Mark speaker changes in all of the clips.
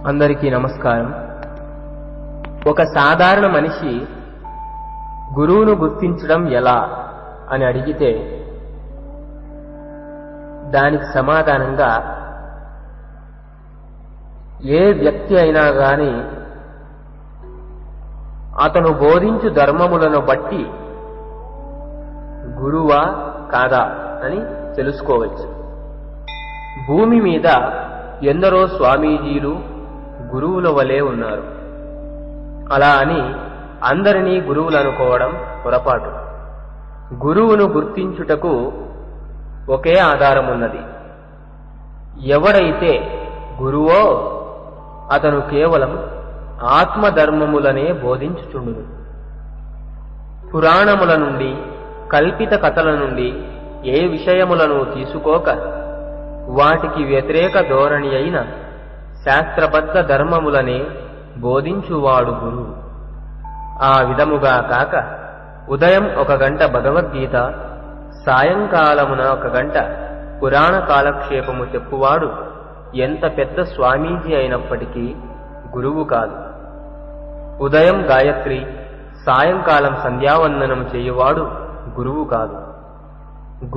Speaker 1: అందరికీ నమస్కారం. ఒక సాధారణ మనిషి గురువును గుర్తించడం ఎలా అని అడిగితే దానికి సమాధానంగా ఏ వ్యక్తి అయినా గాని అతను బోధించు ధర్మములను బట్టి గురువా కాదా అని తెలుసుకోవచ్చు. భూమి మీద ఎందరో స్వామీజీలు గురువుల వలె ఉన్నారు. అలా అని అందరినీ గురువులనుకోవడం పొరపాటు. గురువును గుర్తించుటకు ఒకే ఆధారం ఉన్నది. ఎవడైతే గురువో అతను కేవలం ఆత్మధర్మములనే బోధించుచుండును. పురాణముల నుండి, కల్పిత కథల నుండి ఏ విషయములను తీసుకోక వాటికి వ్యతిరేక ధోరణి అయిన శాస్త్రబద్ధ ధర్మములనే బోధించువాడు గురువు. ఆ విధముగా కాక ఉదయం 1 గంట భగవద్గీత, సాయంకాలమున 1 గంట పురాణ కాలక్షేపము చెప్పువాడు ఎంత పెద్ద స్వామీజీ అయినప్పటికీ గురువు కాదు. ఉదయం గాయత్రి, సాయంకాలం సంధ్యావందనం చేయువాడు గురువు కాదు.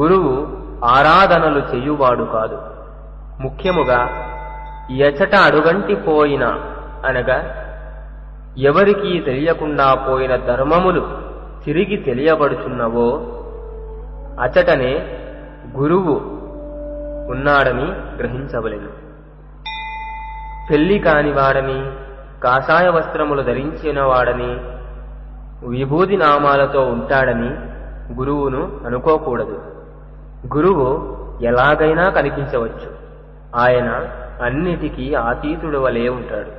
Speaker 1: గురువు ఆరాధనలు చేయువాడు కాదు. ముఖ్యముగా ఎచట అడుగంటి పోయిన అనగా ఎవరికీ తెలియకుండా పోయిన ధర్మములు తిరిగి తెలియబడుచున్నవో అచటనే గురువు ఉన్నాడని గ్రహించవలెను. పెళ్లి కానివాడని, కాషాయ వస్త్రములు ధరించిన వాడని, విభూది నామాలతో ఉంటాడని గురువును అనుకోకూడదు. గురువు ఎలాగైనా కనిపించవచ్చు. ఆయన అన్నిటికీ అతీతుడు వలె ఉంటాడు.